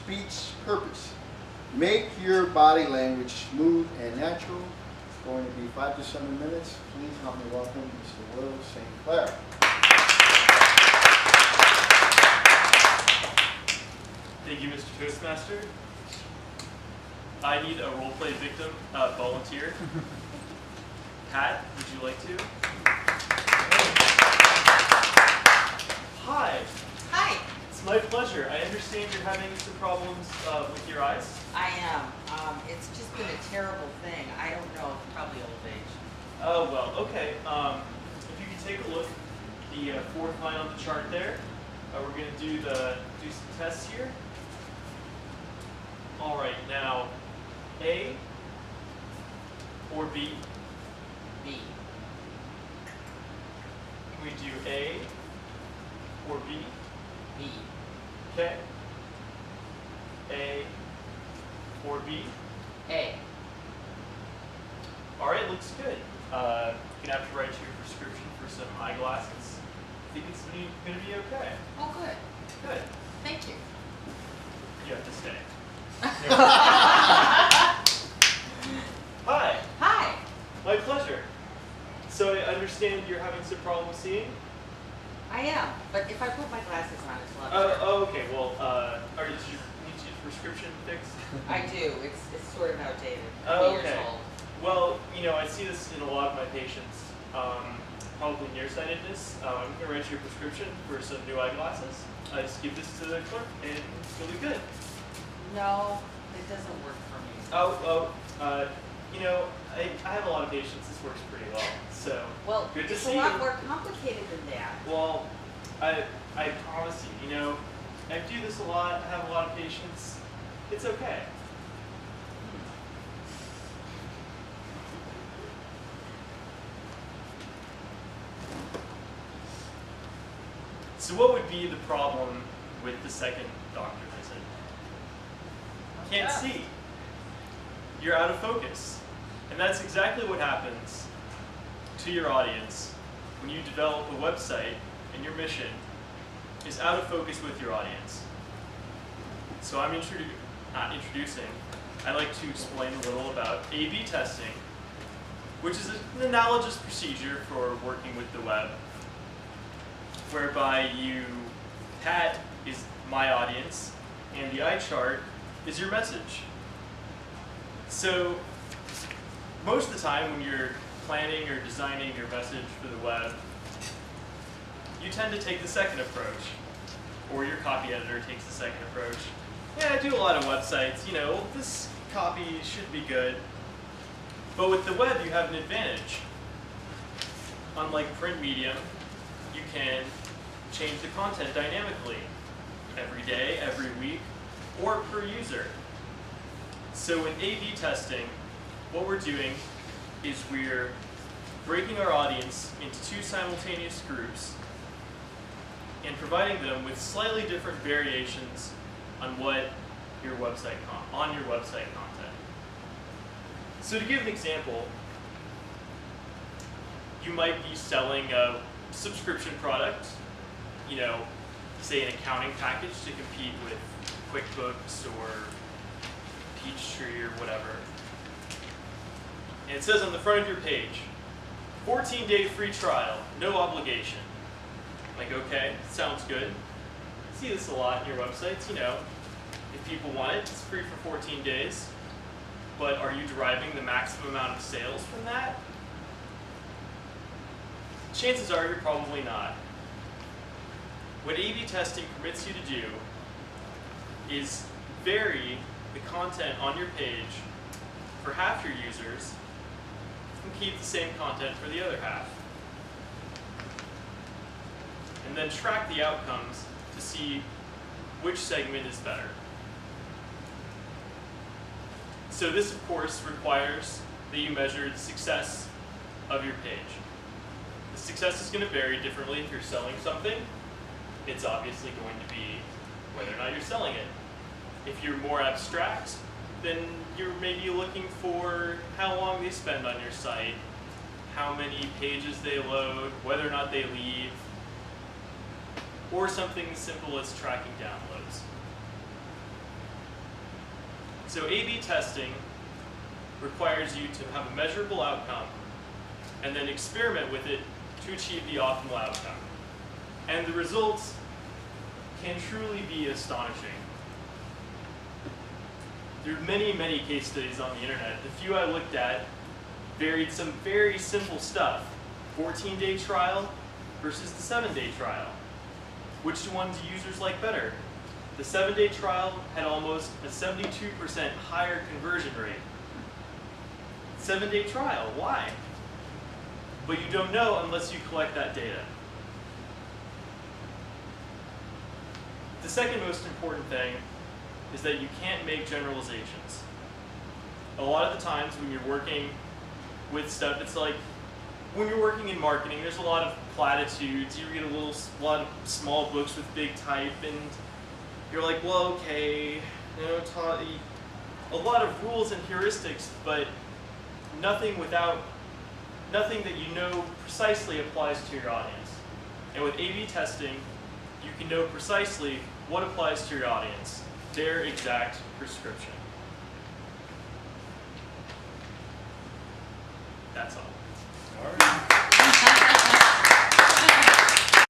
speech purpose. Make your body language smooth and natural. It's going to be 5 to 7 minutes. Please help me welcome Mr. Will St. Clair. Thank you, Mr. Toastmaster. I need a role-play victim volunteer. Pat, would you like to? Hi. Hi. It's my pleasure. I understand you're having some problems with your eyes. I am. It's just been a terrible thing. I don't know. It's probably old age. Oh, well, okay. If you could take a look, the fourth line on the chart there. We're going to do some tests here. All right, now, A or B? B. Can we do A or B? B. Okay. A or B? A. All right, looks good. You're going to have to write your prescription for some eyeglasses. I think it's going to be okay. Oh, good. Good. Thank you. You have to stay. Hi. Hi. My pleasure. So I understand you're having some problem seeing? I am, but if I put my glasses on, it's a lot better. Oh, okay. Well, did you need your prescription fixed? I do. It's sort of outdated. Oh, 3 years okay. old. Well, I see this in a lot of my patients. Probably nearsightedness. I'm going to write you a prescription for some new eyeglasses. I just give this to the clerk, and you'll be good. No, it doesn't work for me. I have a lot of patients. This works pretty well. So, Well, good to it's see a lot you. more complicated than that. Well, I promise you, I do this a lot. I have a lot of patients. It's okay. So what would be the problem with the second doctor visit? Can't see. You're out of focus. And that's exactly what happens to your audience when you develop a website and your mission is out of focus with your audience. So I'm introducing, I'd like to explain a little about A/B testing, which is an analogous procedure for working with the web, whereby Pat is my audience, and the eye chart is your message. So most of the time when you're planning or designing your message for the web, you tend to take the second approach, or your copy editor takes the second approach. Yeah, I do a lot of websites, this copy should be good. But with the web, you have an advantage. Unlike print medium, you can change the content dynamically every day, every week, or per user. So in A/B testing, what we're doing is we're breaking our audience into 2 simultaneous groups and providing them with slightly different variations on your website content. So to give an example, you might be selling a subscription product, say an accounting package to compete with QuickBooks or Peachtree or whatever. And it says on the front of your page, 14-day free trial, no obligation. Like, okay, sounds good. I see this a lot in your websites, if people want it, it's free for 14 days. But are you deriving the maximum amount of sales from that? Chances are you're probably not. What A/B testing permits you to do is vary the content on your page for half your users and keep the same content for the other half. And then track the outcomes to see which segment is better. So this, of course, requires that you measure the success of your page. The success is going to vary differently if you're selling something. It's obviously going to be whether or not you're selling it. If you're more abstract, then you're maybe looking for how long they spend on your site, how many pages they load, whether or not they leave, or something as simple as tracking downloads. So A/B testing requires you to have a measurable outcome and then experiment with it to achieve the optimal outcome. And the results can truly be astonishing. There are many, many case studies on the internet. The few I looked at varied some very simple stuff. 14-day trial versus the 7-day trial. Which one do users like better? The 7-day trial had almost a 72% higher conversion rate. 7-day trial, why? But you don't know unless you collect that data. The second most important thing is that you can't make generalizations. A lot of the times when you're working with stuff, it's like when you're working in marketing, there's a lot of platitudes. You read a lot of small books with big type, and you're like, well, okay, you know, a lot of rules and heuristics, but nothing that you know precisely applies to your audience. And with A/B testing, you can know precisely what applies to your audience, their exact prescription. That's all. All right.